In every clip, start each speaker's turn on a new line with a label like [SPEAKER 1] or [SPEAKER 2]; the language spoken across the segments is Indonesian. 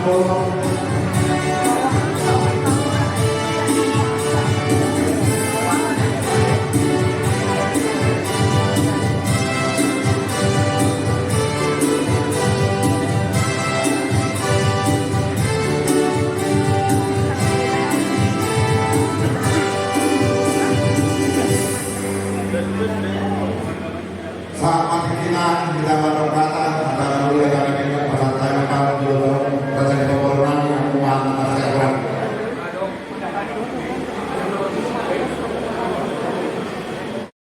[SPEAKER 1] Saat kita tidak berkata antara mulai dari kita pasal kalau dulu terjadi pembangunan yang kuat atas sekarang.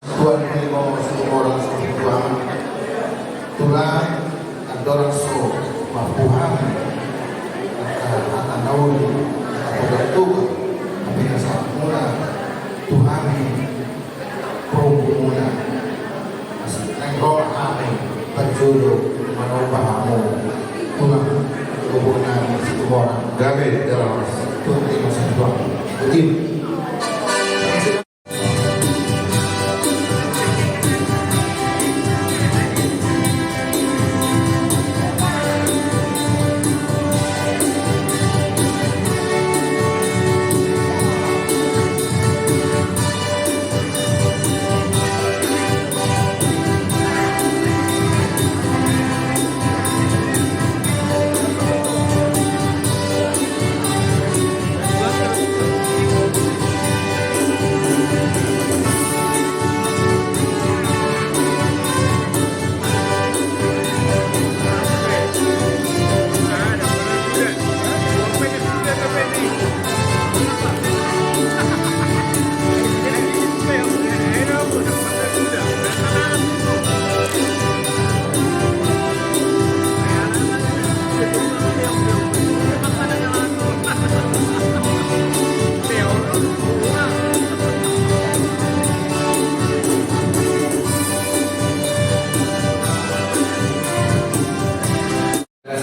[SPEAKER 1] Tuhan ini mau satu orang tulang dan dorong so mafuhan akan tahu atau bertuah tapi saat mula Tuhan mula Engkau amin berjudul menumpahmu tulang tubuhnya satu orang David dalam Tuhan ini masih Tuhan begitu.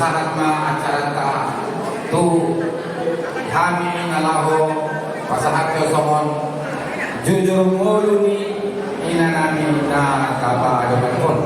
[SPEAKER 2] Saat acara tu kami ngalaho pasahat ke somon jujur muluni inanami na kaba dengan pun.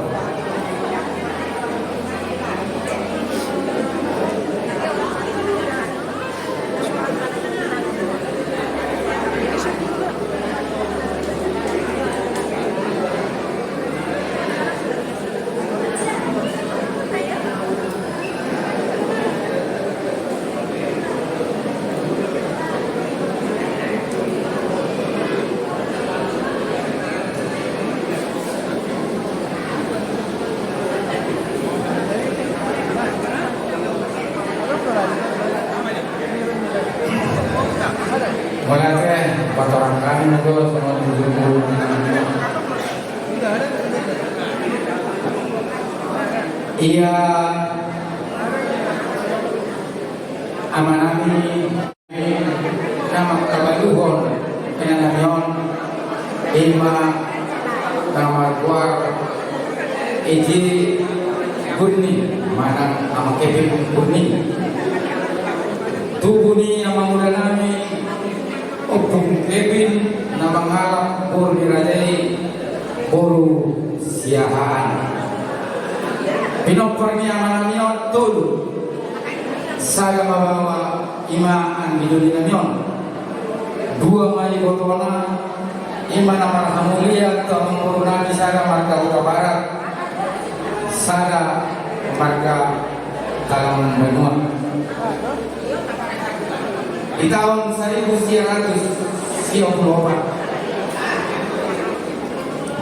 [SPEAKER 2] Mulai kotoran kami itu semua tujuh iya amanami nama kabaluhon penanamion ima nama kuar iji bunni mana ama kevin bunni tu bunni nama muda nami Opung Kevin nama ngalap pur dirajai boru siahaan pinopor ni amanamion tulu saya membawa imaan bidulinion dua mali botona iman amar hamulia atau mengurunani saya marga Utara Barat saya marga Kalang Benua di tahun 1994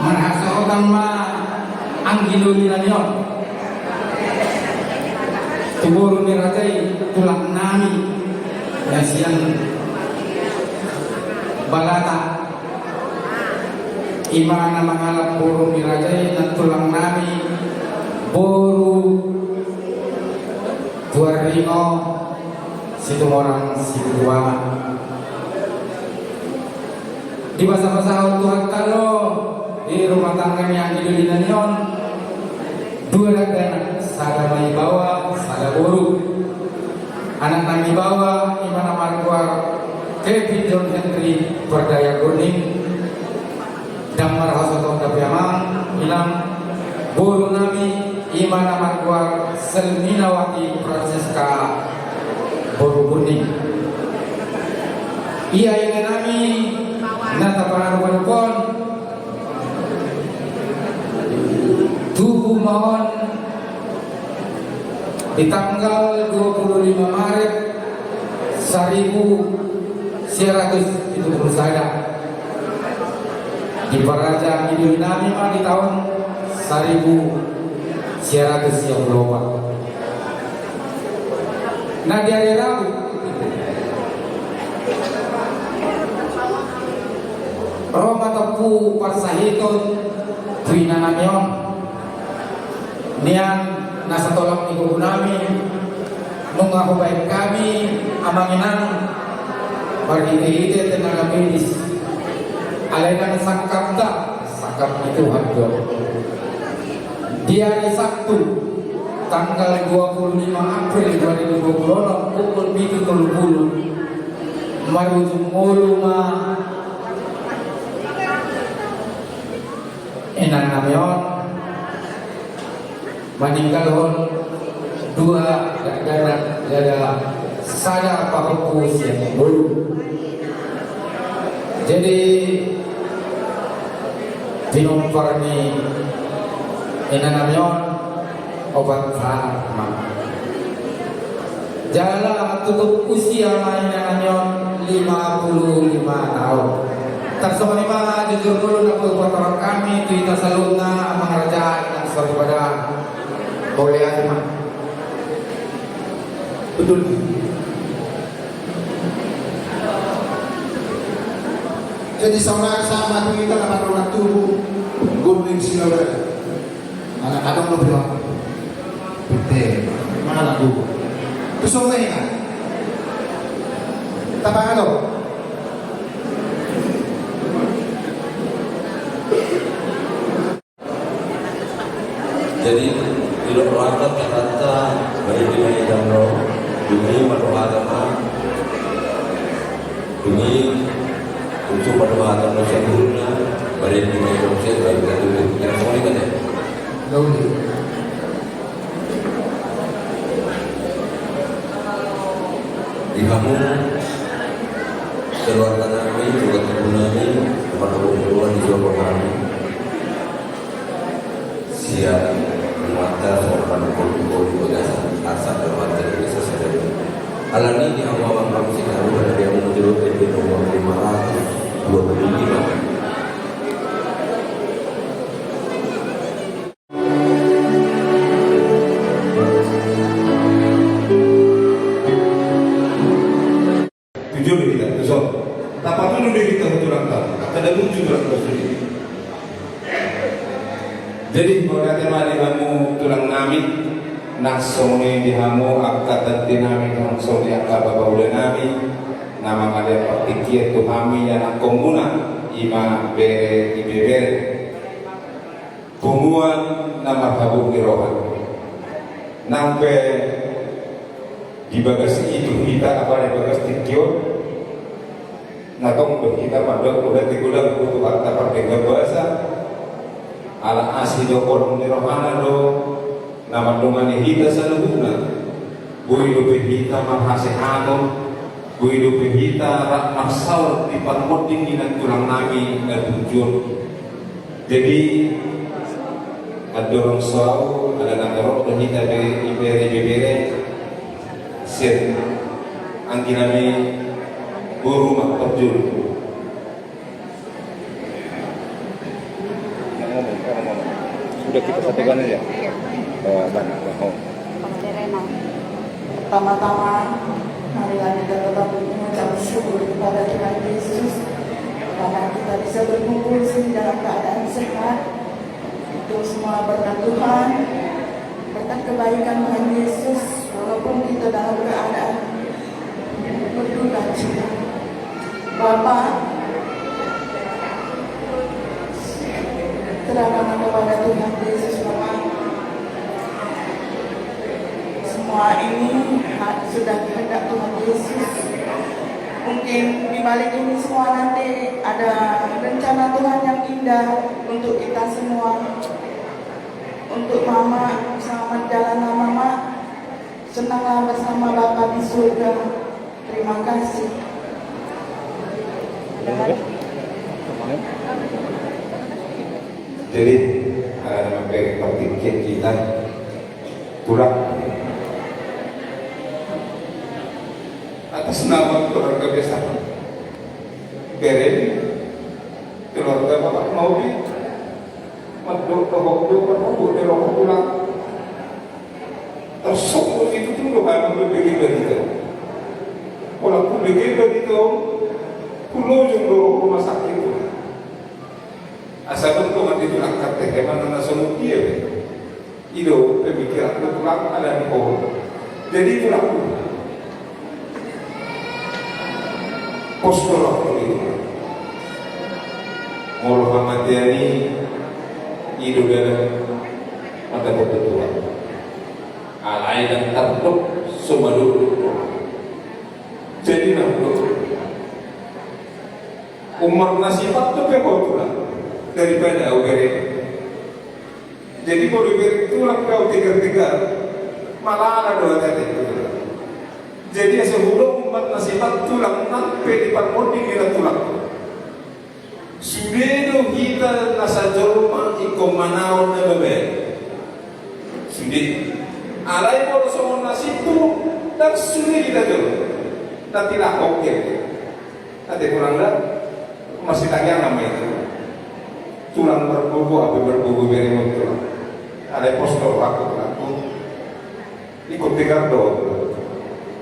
[SPEAKER 2] manhasa utama anggilulinion tubur niratai tulang nami dan siang balata imana mangalap burung niratai dan tulang nami boru Tuarino situ orang situ dua di masa-masa Tuhan kalau di rumah tangga yang hidup di Nanion dua anak sada bayi bawa sada boru anak nami bawa imana markuar Kevin John Henry Perdaya Kuning Damar Hasoto Kapiamang Ilang boru nami imana markuar Selminawati Francesca Iya yang nami nata pararupan tubuh mohon di tanggal 25 Maret 1971 di Peraja Idul Nami di tahun 1924. Nah di hari Rabu Roma tepu parsahiton tuina namion nian nasa tolak ibu nami nungahu baik kami amanginan berhiti-hiti tenaga medis alaikan sakap itu hadjo di hari Sabtu tanggal 25 April 2020 pukul 7.30 marujung uluma enan namion meninggal dua gara sadar pahukus yang belum. Jadi tinumpar ni enan namion obat sama. Jala tutup usia enan namion 55 tahun. Tersebut lima jujur dulu nak buat orang kami kita saluna mengerjakan yang sesuatu pada boleh aja betul.
[SPEAKER 1] Jadi sama kita dapat orang tubuh gunung silakan. Anak-anak lo berapa? Betul. Mana tubuh? Kesongai kan? Tapangan lo.
[SPEAKER 3] Jadi ilmu rata kata bagi diri jamro demi manusia demi untuk manusia sebelumnya bagi diri manusia bagi diri yang semua ini kan ya.
[SPEAKER 2] Lalu
[SPEAKER 3] Di kamu keluarga kami juga kami kepada orang di Jawa kami siap mata sopan kol asal dalam Indonesia saja. Alani di awal kami sekarang ada yang muncul di nomor 525.
[SPEAKER 4] Tujuh kita, tujuh. Tapi tu lebih kita betul tak? Ada lucu orang tersebut. Jadi pada tema di kamu tulang nami, naksoni di kamu akta dinami naksoni di akta bapa udah nami, nama kalian pertikir tu kami yang komuna ima bere ibebere, kumuan nama kabu kirohan, nampe di bagasi itu kita apa di bagasi tikio, natong kita pada udah digudang untuk akta pertikir bahasa. Ala asli do korun ni rohana do nama domani hita salubuna bui do hita mahasehano bui do hita rak maksal di patmoting ina tulang nami tujuan. Jadi ada orang suau ada nagarok do hita be ibere sen angki nami guru mak terjun.
[SPEAKER 5] Sudah kita satukan aja.
[SPEAKER 6] Pertama-tama, marilah kita tetap mengucap syukur kepada Tuhan Yesus karena kita bisa berkumpul sini dalam keadaan sehat. Itu semua berkat Tuhan, berkat kebaikan Tuhan Yesus, walaupun kita dalam keadaan berduka cita. Bapak, terangkan kepada Tuhan Yesus Bapa. Semua ini sudah kehendak Tuhan Yesus. Mungkin di balik ini semua nanti ada rencana Tuhan yang indah untuk kita semua. Untuk Mama, selamat jalan Mama. Senanglah bersama Bapa di surga. Terima kasih.
[SPEAKER 4] Jadi sampai pertikian kita kurang atas nama keluarga besar Beren, keluarga Bapak Maubi, Maduk pulang. Tersebut itu tuh kan berbeda begitu. Kalau pun begitu begitu, pulau jumlah rumah sakit itu. Asal bentuk itu angkat teh, mana semua dia. Itu pemikiran pulang ada di bawah. Jadi itulah postur itu. Muhammad Yani hidup dalam mata bertutur. Alai dan tertuk semua dulu. Jadi nampak umar nasibat tu kebetulan daripada Uberi. Jadi kalau Uberi itu kau tiga malah ada dua tadi. Jadi sebelum umat nasibat tulang sampai di parmodi kita tulang. Sudah kita nasa jorma ikom manaon na bebe. Sudah. Alai kalau semua nasib tu dan sudah kita jorma. Nanti lah oke. Nanti kurang dah masih tanya nama itu. Tulang berbubu, apa berbubu beri tulang. Ada postur aku. Ikut tiga doa.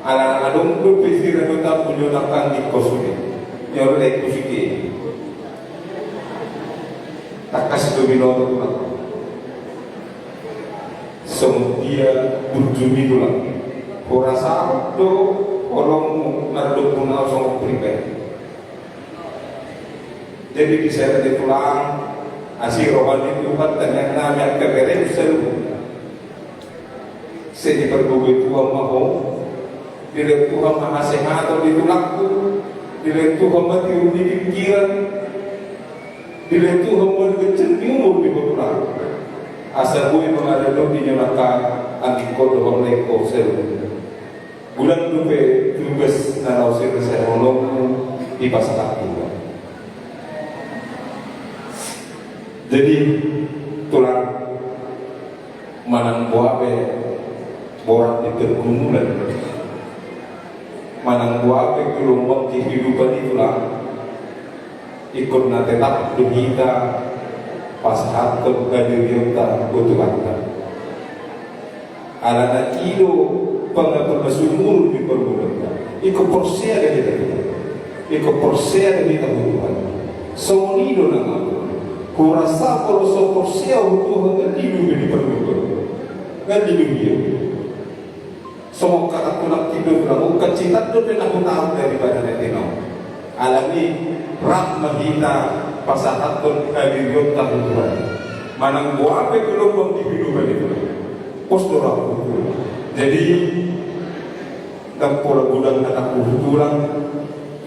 [SPEAKER 4] Ala adong tu pisir kita punyunakan di kosuni. Yang oleh kusiki. Takas domino tulang. Semudia berjumi tulang. Kurasa do orang narduk punau sama pribadi. Jadi bisa di tulang asih rohani Tuhan dan yang namanya keberen seluruh. Saya berbuat Tuhan mahu, dilihat Tuhan maha sehat atau di tulangku, dilihat Tuhan mati di pikiran, dilihat Tuhan berkecil di umur di tulang. Asal gue mengadil di nyalakan angin kodoh leko seluruh. Bulan dupe tugas narau saya nolong di pasangan Tuhan. Jadi tulang manang buabe borak di pergumulan, manang buabe gelombang kehidupan itulah ikut na tetap kita pasahat kegadiran butuhkan. Alana ido pengapersumur di pergumulan. Ikut porsia dari kita, ikut porsia dari Tuhan. Sonido nama. Kurasa kalau seporsia untuk hidup di pergumulan, kan di dunia. Semua kata pulang tidur kamu kecitat tu pernah tahu daripada netino. Alami rahmat kita pasahat kehadiran Tuhan. Manang buat gelombang di hidup itu. Postur aku. Jadi tempur gudang anak tulang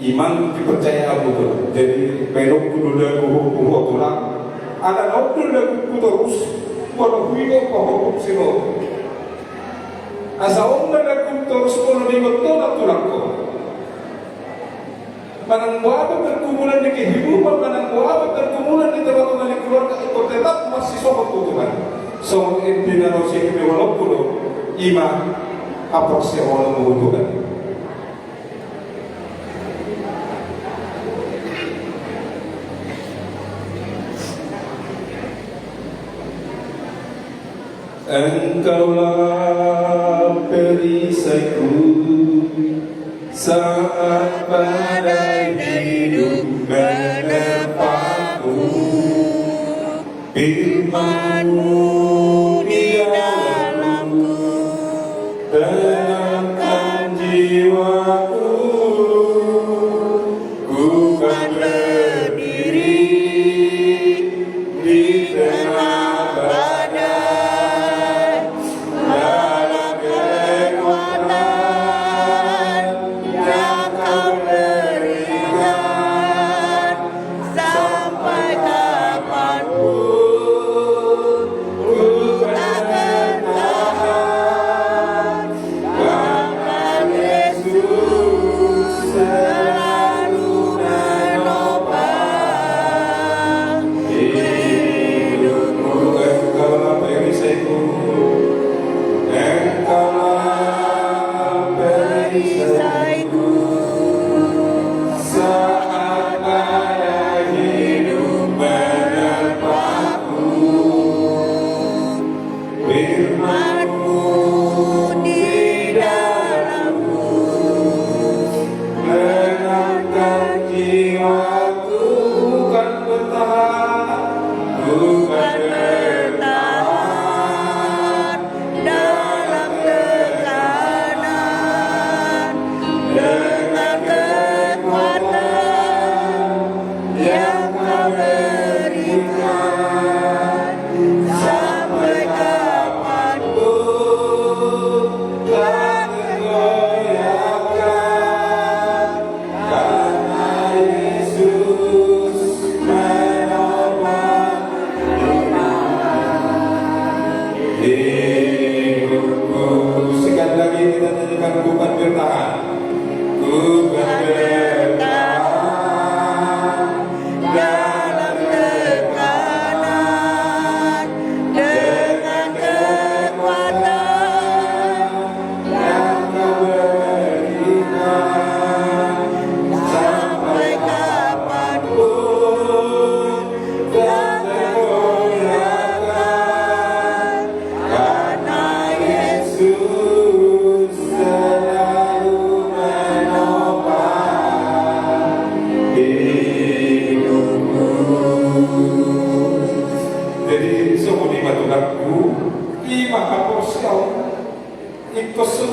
[SPEAKER 4] iman dipercaya aku tu. Jadi belok kudu kudu tulang. Ada nokul lagu terus kalau huigo kau sino. Asal lagu terus kalau di betul tulang kau. Manang buat berkumulan di kehidupan, manang buat berkumulan di tempat keluarga itu tetap masih sobat Tuhan. So intinya harus walaupun iman apa sih orang membutuhkan. Engkaulah perisaiku saat badai hidup menerpaku. Firman-Mu di dalamku tenangkan jiwaku. Ku kan berdiri di tengah
[SPEAKER 7] selalu menolong.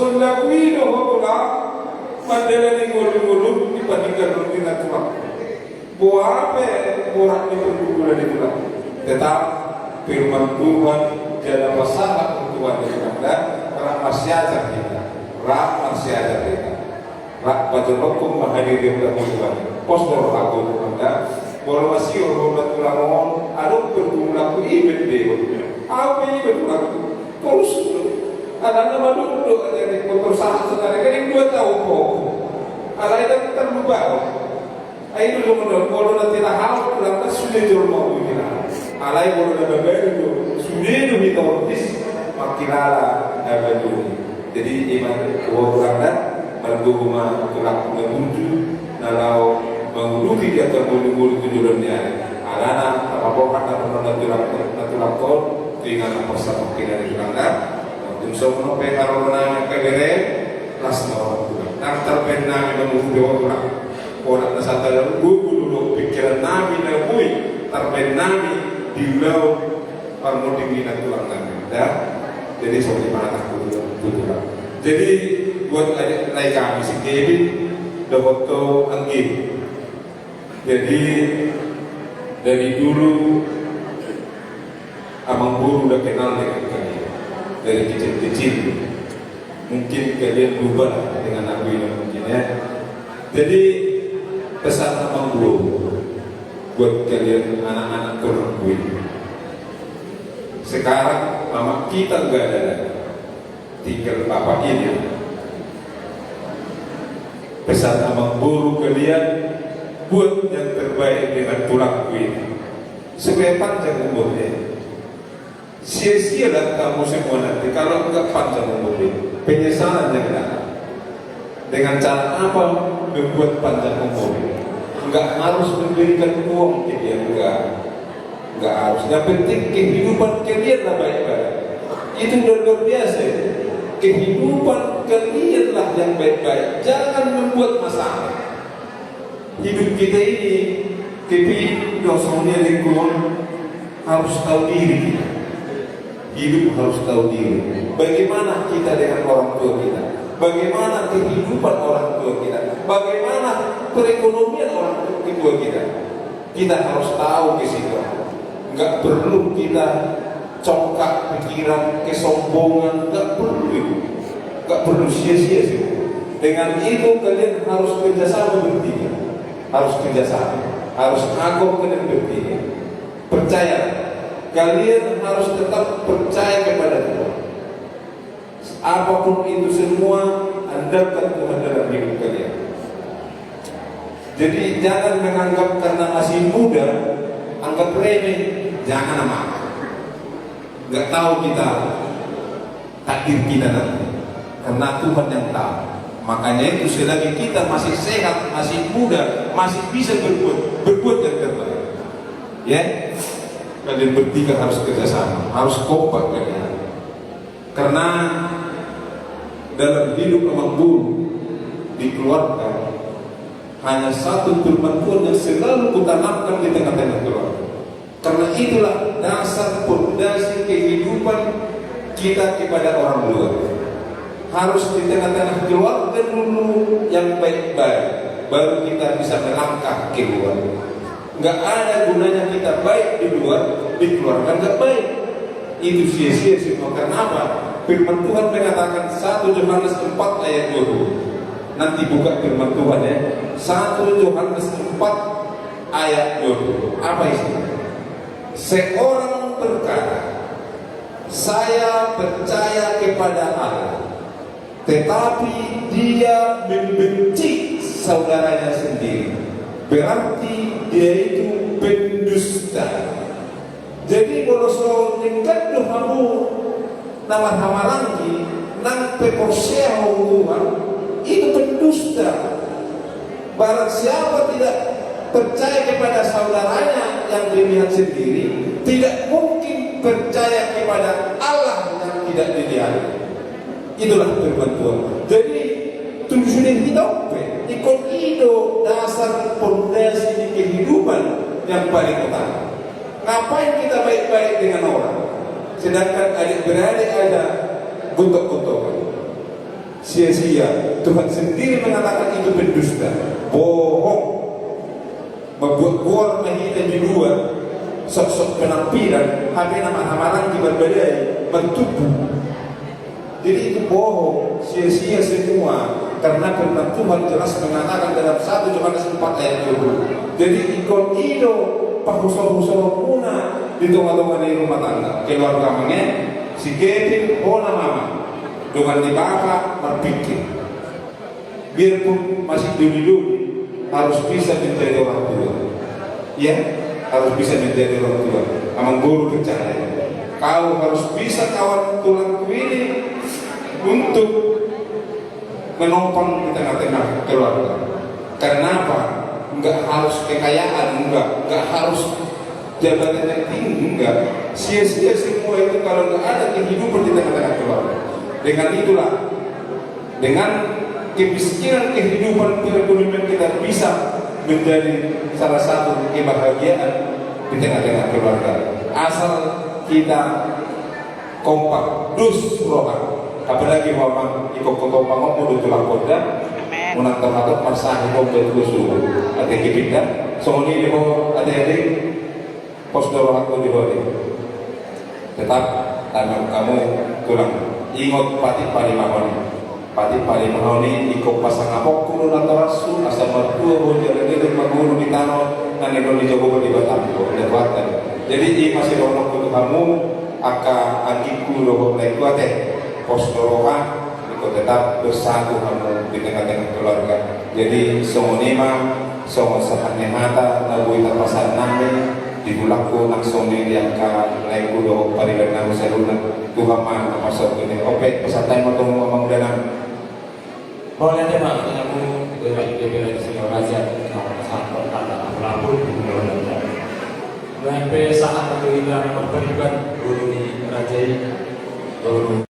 [SPEAKER 4] Rasul lakui doh pula mandela ni ngulu-ngulu dibandingkan rutin tulang. Buah apa? Buah ni pergumulan di tulang. Tetap firman Tuhan dalam masalah Tuhan di Anda, rak masih ajar kita, rak baca hukum menghadiri Tuhan. Postor aku Anda, boleh masih orang tulang ada pergumulan aku ibet deh. Apa ini betul? Terus ada nama dulu ada di kotor sahat sekarang kan yang 2 tahun kok. Ada itu terlupa. Ayo dulu menurut kalau nanti lah hal berapa sudah jual mau begini. Alai kalau dah berbeda tu sudah tu kita otis makilala ada tu. Jadi iman orang dah berguna tulang menguju nalau menguluti dia tergulu-gulu tujuannya. Alana apa kata pernah tulang kau dengan persama kita di tulang dah. Untuk semua pengaruhnya kebere kelas orang tulang. Nang terpena menguju orang. Orang nasata yang gugur dulu pikiran nami nabui terpen nami di laut parmodimi nak tulang nami dah. Jadi seperti mana aku tulang. Jadi buat lagi kami si Kevin dohoto anggil. Jadi dari dulu abang guru udah kenal dengan kalian dari kecil-kecil. Mungkin kalian lupa dengan aku ini mungkin ya. Jadi pesan abang guru buat kalian anak-anak turun ini. Sekarang mama kita enggak ada, tinggal papa ini. Pesan abang guru kalian buat yang terbaik dengan tulang ini. Supaya panjang umurnya. Sia-sialah kamu semua nanti kalau enggak panjang umurnya. Penyesalan yang ada. Dengan cara apa membuat panjang umur? Enggak harus memberikan uang ke dia, enggak harus. Yang penting kehidupan kalian lah baik-baik. Itu luar biasa. Kehidupan kalian lah yang baik-baik. Jangan membuat masalah. Hidup kita ini, tapi dosanya lingkungan harus tahu diri. Hidup harus tahu diri. Bagaimana kita dengan orang tua kita? Bagaimana kehidupan orang tua kita? Bagaimana perekonomian orang tua kita? Kita harus tahu ke situ. Enggak perlu kita congkak pikiran kesombongan, enggak perlu itu. Enggak perlu sia-sia sih. Dengan itu kalian harus kerjasama bertiga. Harus kerjasama. Harus akur kalian bertiga. Percaya. Kalian harus tetap percaya kepada Tuhan. Apapun itu semua andalkan Tuhan dalam hidup kalian. Jadi jangan menganggap karena masih muda anggap remeh, jangan amat. Gak tahu kita takdir kita nanti, karena Tuhan yang tahu. Makanya itu selagi kita masih sehat, masih muda, masih bisa berbuat yang terbaik. Ya, kalian bertiga harus kerjasama, harus kompak kalian. Karena dalam hidup abang guru dikeluarkan hanya satu firman Tuhan yang selalu kutanamkan di tengah-tengah keluarga. Karena itulah dasar fondasi kehidupan kita kepada orang luar. Harus di tengah-tengah keluarga dulu yang baik-baik, baru kita bisa melangkah keluar. Enggak ada gunanya kita baik di luar, di keluarga enggak baik. Itu sia-sia semua. Kenapa? Firman Tuhan mengatakan 1 Yohanes 4 ayat 20. Nanti buka firman Tuhan ya. 1 Yohanes 4 ayat 20. Apa isinya? Seorang berkata, saya percaya kepada Allah, tetapi dia membenci saudaranya sendiri. Berarti dia itu pendusta. Jadi kalau soalnya kamu nama hamalangi nang pekorseo Tuhan itu pendusta. Barang siapa tidak percaya kepada saudaranya yang dilihat sendiri, tidak mungkin percaya kepada Allah yang tidak dilihat. Itulah firman Tuhan. Jadi tujuan hidup ikut itu dasar fondasi di kehidupan yang paling utama. Ngapain kita baik-baik dengan orang, sedangkan adik-beradik ada guntok-guntokan? sia-sia. Tuhan sendiri mengatakan itu pendusta, bohong, membuat buar mahita di luar, sok-sok penampilan, tapi nama-nama di berbedai, bertubuh. Jadi itu bohong, sia-sia semua. Karena firman Tuhan jelas mengatakan dalam 1 Yohanes 4 ayat 20. Jadi ikon ido pahusol-husol puna di tengah-tengah di rumah tangga. Keluarga mengen, si Kevin, ona mama, dengan di bapak berpikir. Biarpun masih dulu harus bisa menjadi orang tua. Ya, harus bisa menjadi orang tua. Amang guru percaya. Kau harus bisa kawan tulang ini untuk menopang di tengah-tengah keluarga. Karena apa? Enggak harus kekayaan, enggak harus jabatan yang tinggi, enggak. Sia-sia semua itu kalau enggak ada kehidupan di tengah-tengah keluarga. Dengan itulah, dengan kemiskinan kehidupan perekonomian kita bisa menjadi salah satu kebahagiaan di tengah-tengah keluarga. Asal kita kompak, dus rohan. Apalagi mama ikut kota pangong udah tulang kota, menang terhadap masa hidup betul ada kepindah. Soalnya dia mau adik-adik pos dorong aku di bawah. Tetap tanam kamu tulang. Ingat pati paling mahoni ikut pasang apok kuno nanti rasul asal mertua bojar ini dan maguru di tanah dan itu dicoba di Batam lewatan. Jadi ini masih dorong untuk kamu aka angiku logo naik kuate. Pos dorohan itu tetap bersatu kamu di tengah-tengah keluarga. Jadi songonima songon sahatnya mata nabui tapasan nami digulaku langsung yang ka naik kudo parilan namu seruna Tuhan mah masuk ini opet pesantai mau ngomong dalam
[SPEAKER 2] boleh deh Pak, kamu dari DPR Senior Raja sampai pada pelapor di Indonesia. Sampai saat kita memberikan guru di Raja ini guru.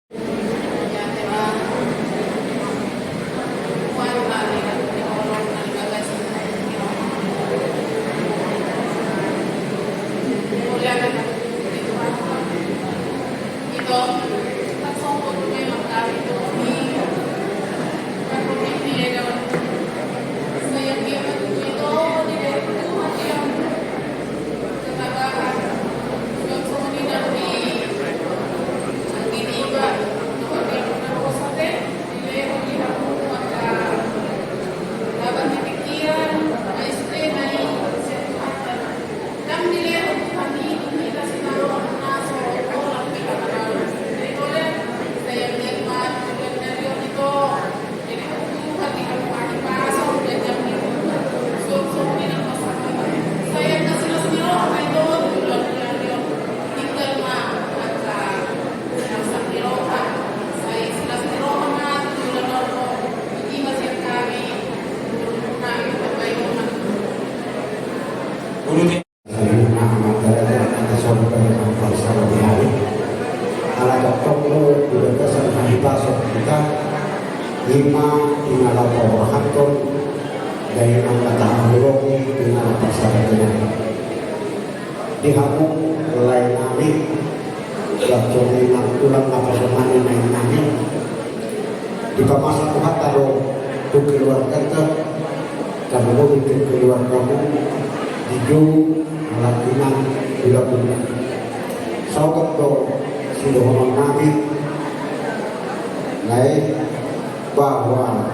[SPEAKER 7] lima tinggal pembahasan dari angkatan Europe dengan pasarannya di kamu lain nami langsung tulang napasaman lain nami di pemasan Tuhan taruh untuk keluarga kamu untuk keluargamu hidup melakukan bila punya sahabat do sudah ngomong nabi lain bahwa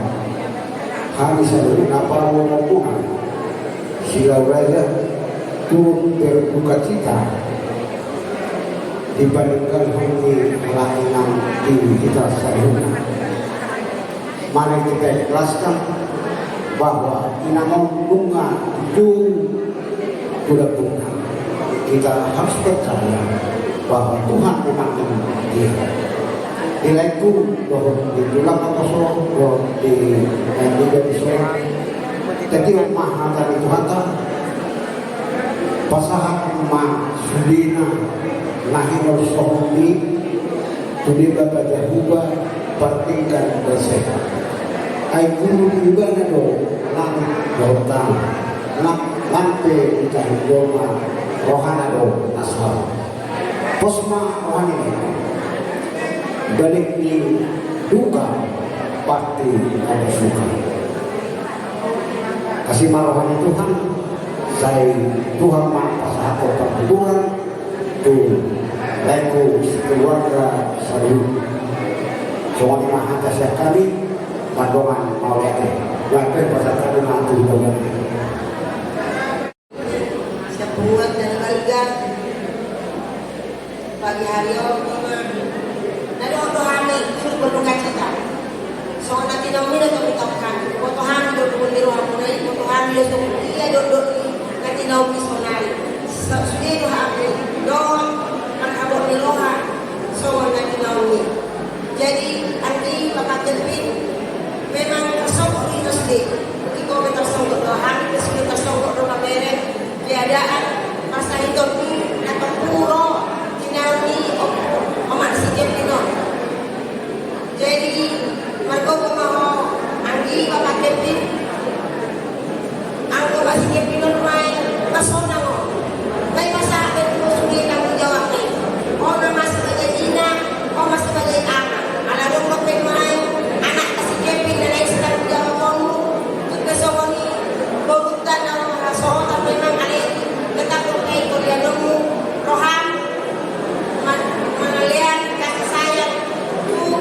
[SPEAKER 7] hari sebelum apa ngomong sila raya turun berbuka cita dibandingkan hari kelainan diri kita sebelumnya. Mari kita ikhlaskan bahwa inamon bunga itu sudah bunga. Kita harus percaya bahwa Tuhan memang dia. Nilaiku bahwa di tulang kosong bahwa di juga di sore. Jadi rumah dari Tuhan pasahan rumah sudina lahir sohmi tuli bapak jahuba pertingkan bersih. Ai guru juga nado lang dorotang lang lampe kita hidoma rohanado asal. Posma rohani balik di duka pasti ada suka. Kasih marohani Tuhan, saya Tuhan maafkan aku perbuatan tuh leku keluarga saudara. Semua maha kasih kami, pandangan mau lihat, ngapain pasal kami nanti dengan
[SPEAKER 8] sebuah dan kalian pagi hari ini nanti untuk hari itu berduka cita. So nanti namun itu beritahukan untuk hari itu berdiru hari untuk hari itu dia duduk nanti namun misionari. Sudah itu hari doang mereka berdiroha. So nanti namun jadi nanti Bapak Terpin memang tersongkok itu sendiri. Begitu kita tersongkok doang, kita tersongkok rumah merek keadaan masa itu atau puro kinarni omak sikit itu. Jadi mereka mau anggi Bapak Terpin anggo masih sikit itu main pesona mo. Baik masa itu sendiri tanggung jawab nih. Oh nama sebagai ina, oh mas sebagai anak. Ala dong pemain anak kasih keping dan lain tanggung jawab kamu. Kita semua ni bukan orang rasa tapi memang ada tetap berkait kuliah dulu rohan menalian kasih sayang tuh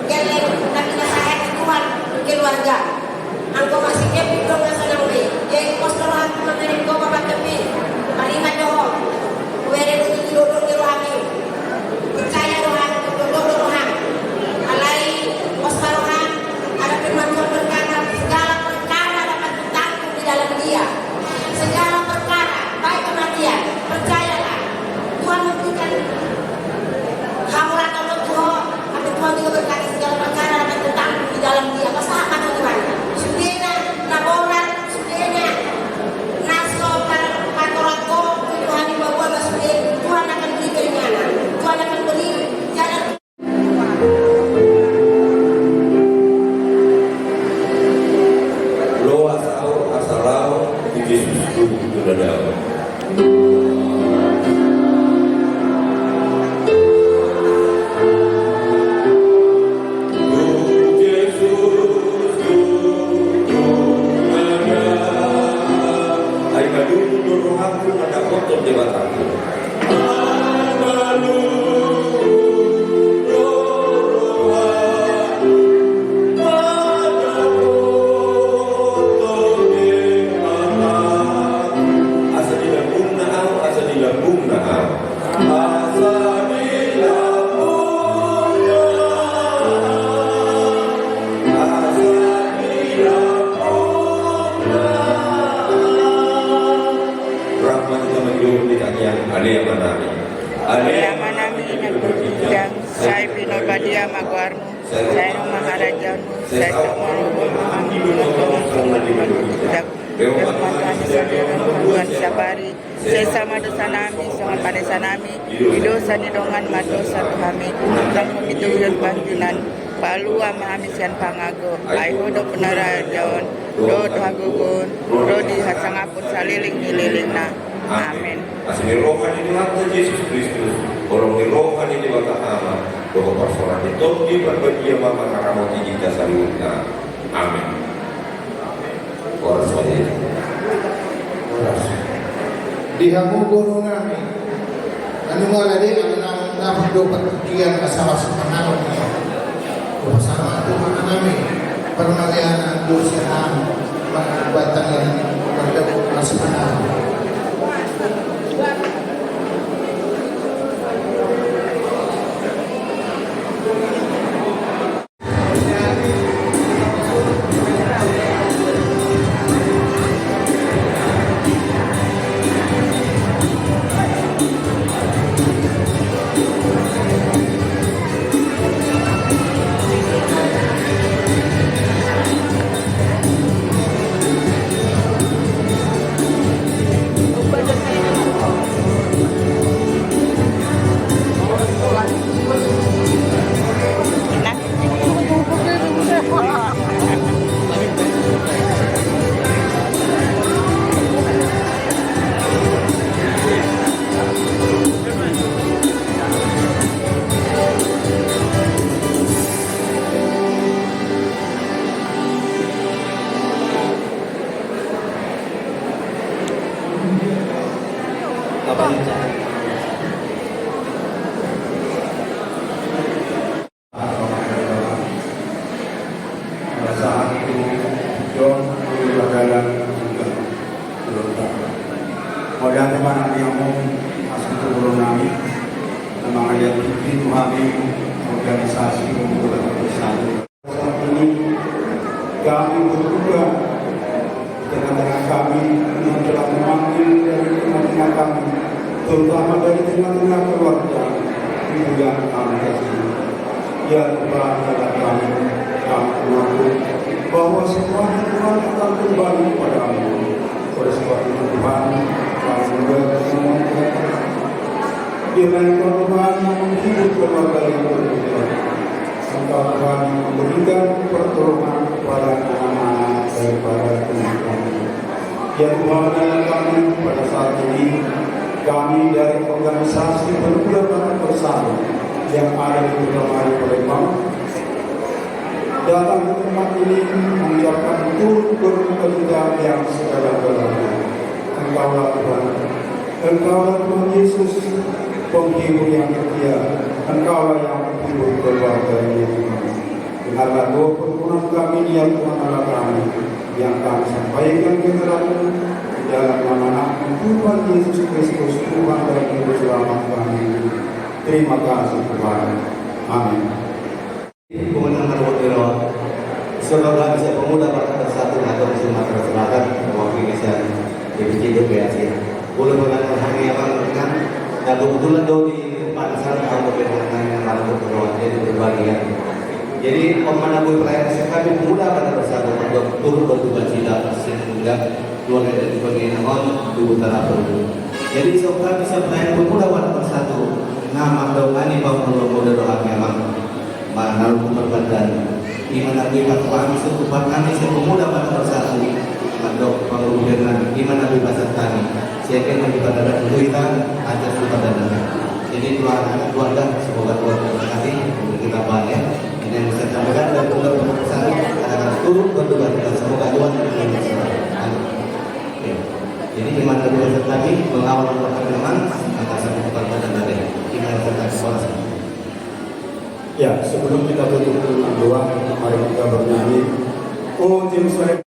[SPEAKER 8] jalan tapi nasihat Tuhan keluarga. Angko masih keping dong nasa nang ni. Jadi postoran mengenai kau bapak keping kalimat doh. Wede itu duduk di rohani. Percaya rohan duduk rohan. Alai postoran ada firman Tuhan berkata segala perkara dapat ditanggung di dalam Dia. Segala perkara baik kematian percayalah Tuhan memberikan kamu atau Tuhan tapi Tuhan juga berkata segala perkara dapat ditanggung di dalam Dia. Masa apa Tuhan? Sudena naboran sudena naso patorako Tuhan dibawa masuk Tuhan akan beri keringanan. Tuhan akan beri jalan.
[SPEAKER 3] Lo asal Yesus itu ada. Ay madulur rohaku ada kotor di batangku.
[SPEAKER 9] Saya Pino Badia Magwarmu, saya Maharajamu, saya semua Tuhan Sabari, saya sama dosa nami, sama pada sanami, idosa nidongan madosa tuhami, kamu itu udah bantunan, palu amahami sian pangago, aiho do penarajawan, do hagugun, do di hasangapun saliling hililingna. Amin.
[SPEAKER 3] Asli rohani Tuhan Yesus Kristus, orang di rohani di bawah Allah, bahwa persoalan itu di berbagai mama karamoti kita salutna. Amin. Orang saya.
[SPEAKER 1] Dihamugun nami. Ano nga lagi ang naman dapat dapat kiyan kasama sa panahon niya. Kasama Tuhan namin para magayan ang Diyos sa mga batang yan magdabot na sa panahon.
[SPEAKER 9] Baca saya
[SPEAKER 7] organisasi pemuda bersatu. Saat ini kami berduka dengan kami yang telah memanggil dari tengah-tengah kami, terutama dari tengah-tengah keluarga ibu yang kami kasih. Ya Tuhan, adalah kami mengaku bahwa semuanya Tuhan akan kembali kepadamu. Oleh sebab itu Tuhan, kami mendoakan semua kiranya Tuhan yang menghibur keluarga yang berbeda. Engkau Tuhan yang memberikan pertolongan kepada anak-anak daripada Tuhan. Ya Tuhan, dalam kami pada saat ini, kami dari organisasi pemuda Barat Bersatu yang ada di Kota Palembang datang ke tempat ini mengucapkan turut berduka cita yang sedalam-dalamnya. Engkaulah Tuhan, Engkaulah Tuhan Yesus, penghibur yang setia. Engkaulah yang menghibur keluarga ini. Dengarlah doa permohonan kami yang Tuhan Allah kami, yang kami sampaikan kepadamu dalam nama Tuhan Yesus Kristus, Tuhan dan Juru Selamat kami. Terima kasih Tuhan. Amin.
[SPEAKER 10] Kemenangan Wotiro, semoga bisa pemuda Barat Bersatu atau Sumatera Selatan mewakili saya di DPRC. Boleh mengatakan hari yang dengan dan kebetulan jauh di Pansar atau kemenangan yang lalu jadi berbagian. Jadi pemandu perayaan kami pemuda Barat Bersatu untuk turut berduka cita sehingga keluarga dari bagian di utara Palu. Jadi semoga bisa perayaan pemuda Barat Bersatu. Nama doanya bahwa muda doa memang mana berbadan di mana kita kami setempat kami sepemuda Barat Bersatu mandok pengurusan di mana bebasan kami siakan kami pada kita atas kepada jadi keluarga semoga keluarga kami kita banyak ini yang bisa sampaikan dan pemuda Barat Bersatu akan turut berdoa semoga Tuhan jadi di mana bebasan kami mengawal perkembangan atas kepada dan di mana kita suara.
[SPEAKER 7] Ya, sebelum kita tutup dengan doa, mari kita bernyanyi. Oh, Jerusalem.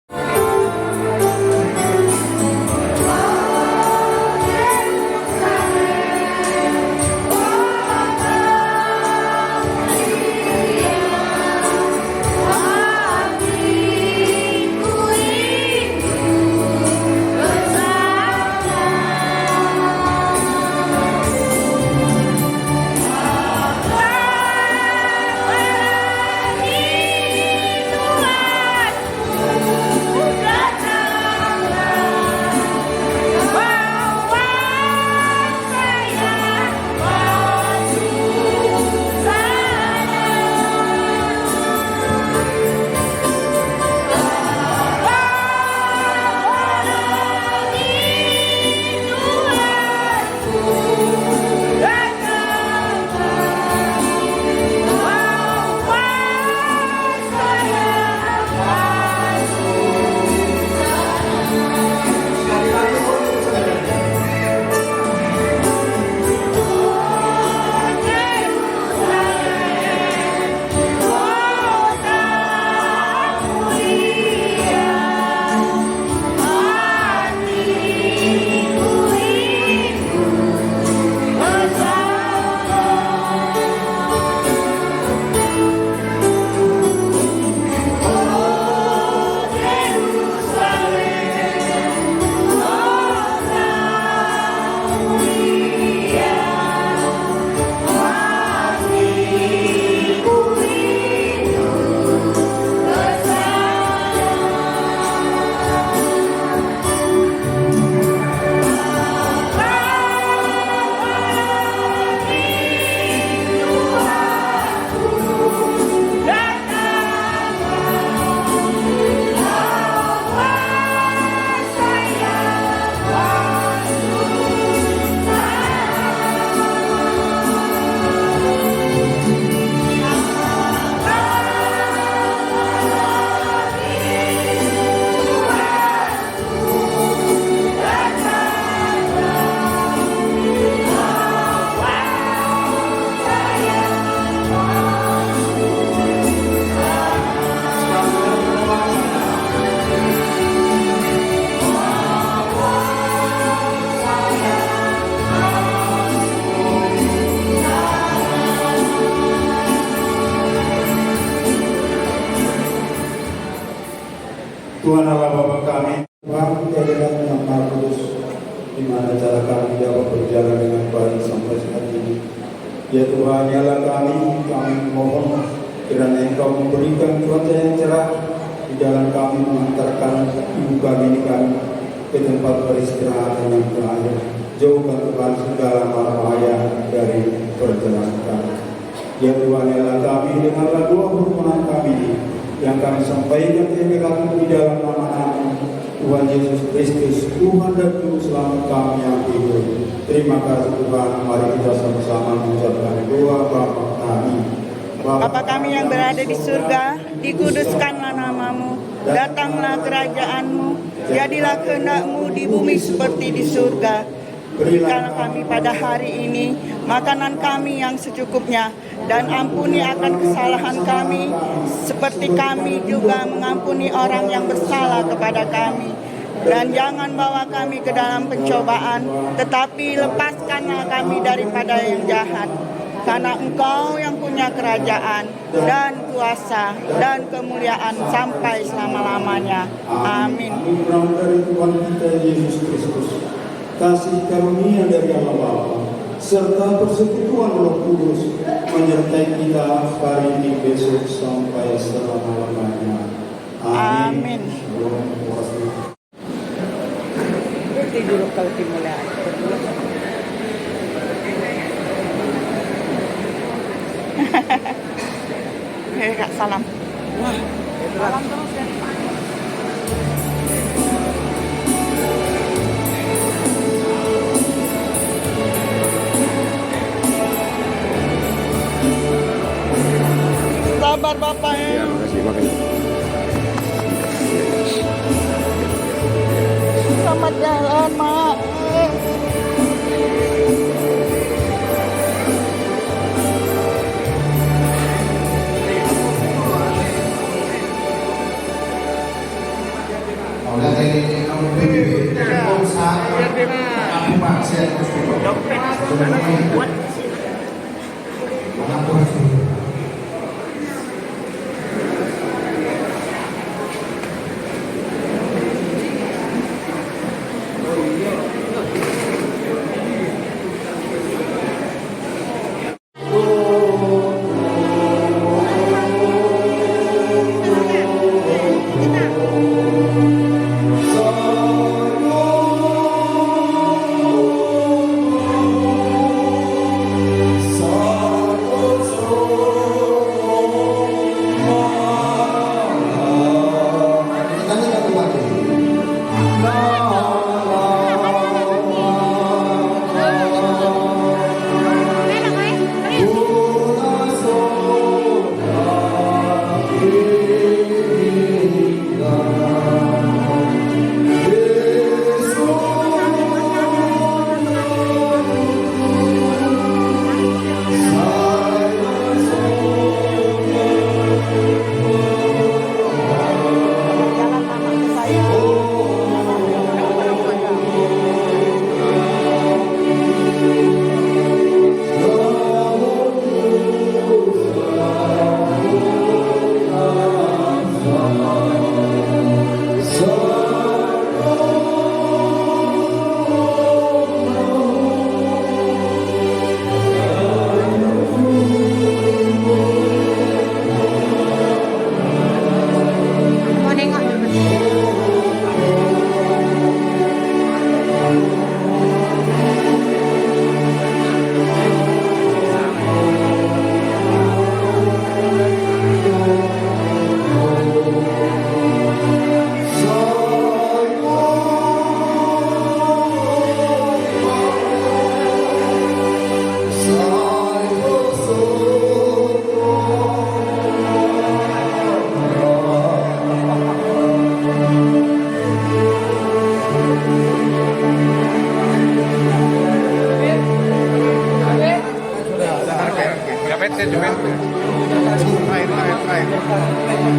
[SPEAKER 11] Tuhan Tuhan Allah Bapa kami, Tuhan jadilah yang Maha Kudus, di mana cara kami dapat berjalan dengan baik sampai saat ini. Ya Tuhan, nyala kami mohon kiranya Engkau memberikan cuaca yang cerah di jalan kami mengantarkan ibu kami ke tempat peristirahatan yang terakhir. Jauhkan Tuhan segala mara bahaya dari perjalanan kami. Ya Tuhan, nyala kami dengarlah doa permohonan kami yang kami sampaikan kepada di dalam nama Tuhan Yesus Kristus, Tuhan dan Juru Selamat kami yang hidup. Terima kasih Tuhan, mari kita sama-sama mengucapkan doa Bapa kami.
[SPEAKER 9] Bapa kami yang berada di surga, dikuduskanlah namamu, datanglah kerajaanmu, jadilah kehendak-Mu di bumi seperti di surga. Berikanlah kami pada hari ini makanan kami yang secukupnya, dan ampuni akan kesalahan kami, seperti kami juga mengampuni orang yang bersalah kepada kami. Dan jangan bawa kami ke dalam pencobaan, tetapi lepaskanlah kami daripada yang jahat. Karena Engkau yang punya kerajaan dan kuasa dan kemuliaan sampai selama-lamanya. Amin.
[SPEAKER 11] Anugerah dari Tuhan kita Yesus Kristus, kasih karunia dari Allah Bapa, serta persekutuan Roh Kudus menyertai kita hari ini, besok sampai selama-lamanya. Amin.
[SPEAKER 9] Tidur kalau dimulai. Kak, salam. Wah, salam terus ya. Sabar Bapak ya.
[SPEAKER 5] Ya, makasih, makasih.
[SPEAKER 9] Selamat jalan, Mak.
[SPEAKER 1] Oleh dari kamu PBB, usaha aku maksa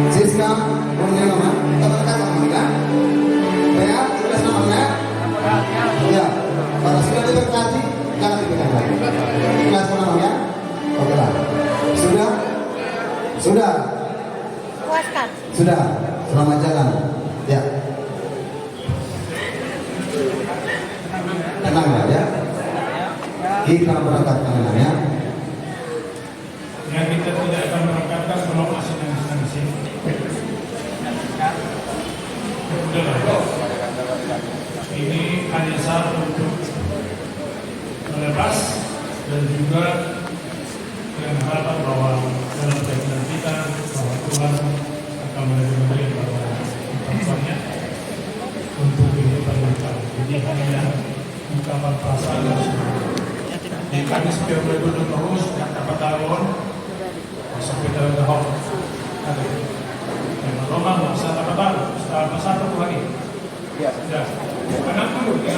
[SPEAKER 1] Siska, punya nama, teman-teman sama kan? Ya, sudah sama ya? Ya, kalau sudah diberkati, jangan dipegang lagi. Kelas mana ya? Oke lah. Sudah? Sudah?
[SPEAKER 8] Puaskan.
[SPEAKER 1] Sudah. Selamat jalan. Ya.
[SPEAKER 7] akan berangkatkan ya.
[SPEAKER 11] Yang kita tidak akan berangkatkan belum asing-asing di sini. Udahlah. Ini hanya saat untuk melepas dan juga dengan harapan bahwa dalam kehidupan kita bahwa Tuhan akan memberi bahwa ucapannya untuk kehidupan kita. Jadi hanya ungkapan perasaan dan semangat. Di kami setiap minggu terus dan dapat tahun sampai dalam tahun. Yang Roma bisa dapat tahun setelah satu lagi. Ya, tenang dulu ya.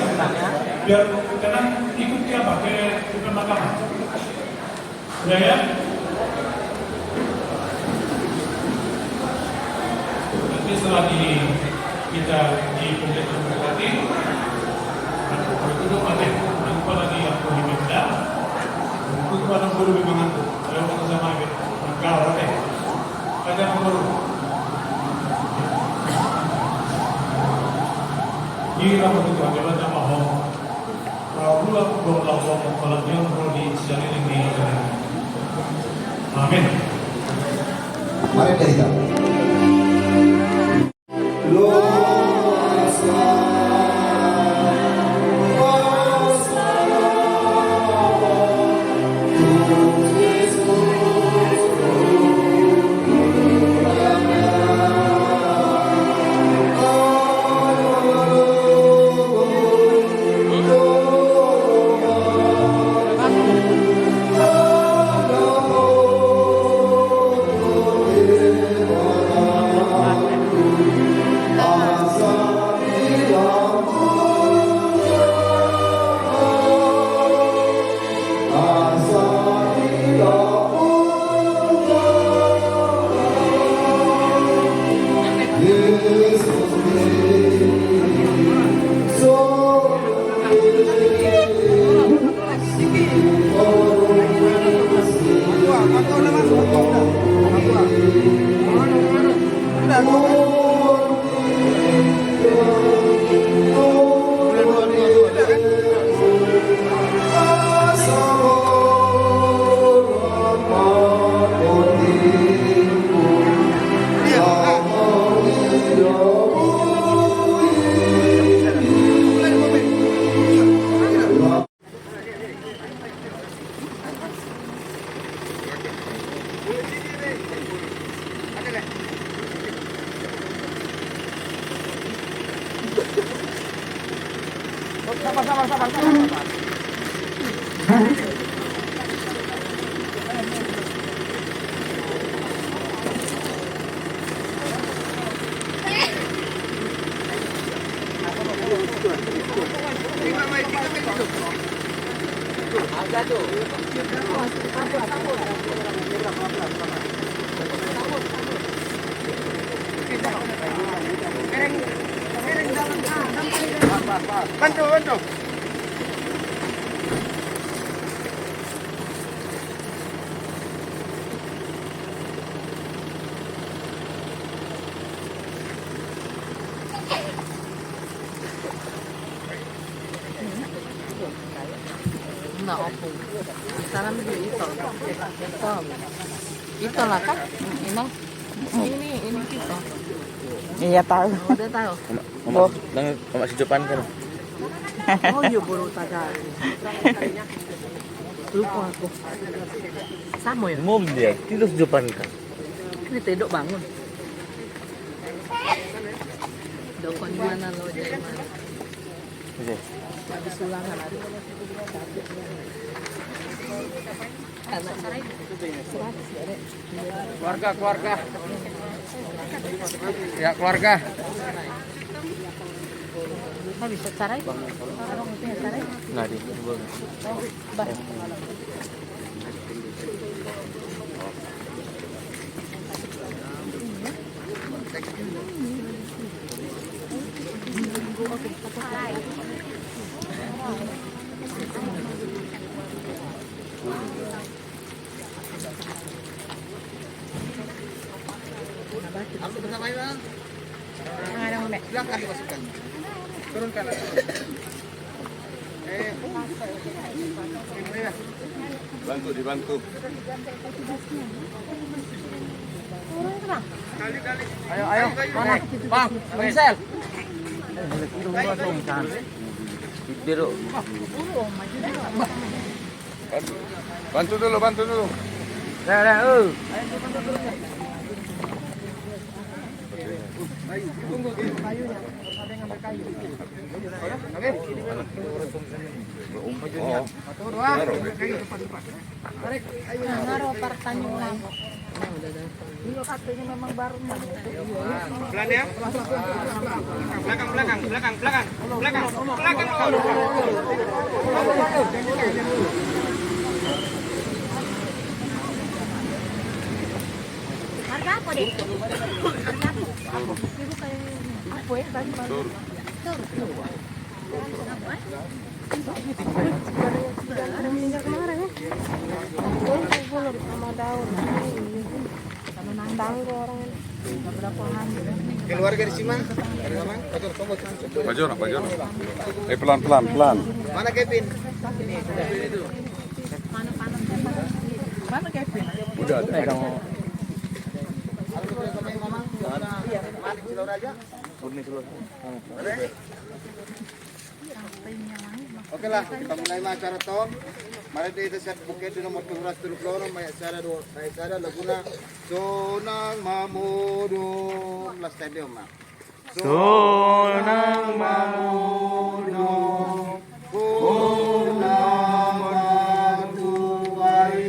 [SPEAKER 11] Biar tenang ikuti apa ke mahkamah. Ya. Nanti setelah kita di pemerintahan berarti itu mati. Aku lagi aku diminta. Aku pada guru bimbingan tu. Kalau kita sama itu, enggak oke. Ada guru. Ini rapat itu adalah nama hom. Kalau aku berlaku kalau dia perlu dicari ini. Amin.
[SPEAKER 7] Mari kita.
[SPEAKER 12] Bantu.
[SPEAKER 9] Nah, opo. Salam dulu itu. Itu lah kan? Ini kita. Iya tahu. Udah tahu.
[SPEAKER 5] Masih depan kan?
[SPEAKER 9] Oh iya baru sadar. Lupa aku. Sama ya?
[SPEAKER 5] Mau dia tidur di depan kan?
[SPEAKER 9] Ini tedok bangun. Dokon mana lo dari mana? Habis ulangan ada.
[SPEAKER 5] Keluarga. Ya keluarga.
[SPEAKER 9] Bisa carai? Carai?
[SPEAKER 5] Nah di.
[SPEAKER 9] Ada mana?
[SPEAKER 12] Belakang dimasukkan. Turunkan.
[SPEAKER 3] Dibantu.
[SPEAKER 5] Ayo. Mana? Bang, Michel. Biru.
[SPEAKER 3] Bantu dulu.
[SPEAKER 12] Pelan ya. Belakang.
[SPEAKER 8] Harga apa deh? Ibu kayak apa ya tadi malam? Ada minyak kemarin ya? Belum sama daun. Sama nandang orang ini. Berapa hari?
[SPEAKER 10] Keluarga di Siman? Dari mana?
[SPEAKER 3] Bajor. Pelan.
[SPEAKER 10] Mana Kevin?
[SPEAKER 6] Mana Kevin?
[SPEAKER 3] Udah ada.
[SPEAKER 10] Oke lah, kita mulai acara toh. Mari kita set bukit di nomor 230 may acara Laguna Sonang Mamudong last stadium na. Sonang Mamudong Sonang Matuwai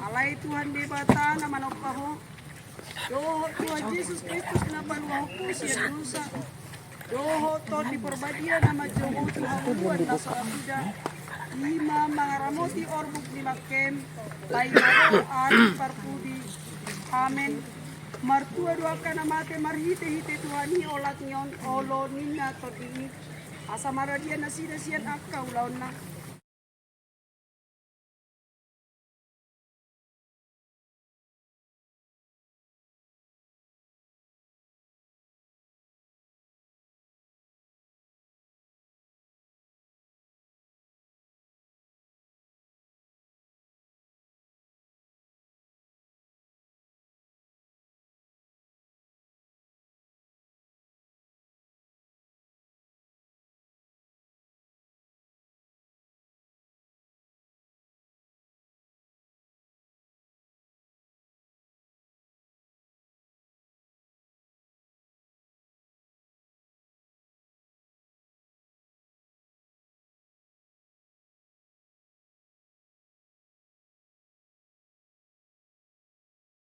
[SPEAKER 12] Alay Tuhan di bata na manok paho. Doho Tuhan Yesus Kristus na panuho po siya dosa. Doho to di porbadia na majoho Tuhan buwan na sa abida. Lima mga ramoti orbog ni Makem. Tayo ari parpudi. Amen. Martua doa ka na mate marhite-hite Tuhan ni olat nyon olo ninna to di. Asa maradia na sida siyan akaw laon na.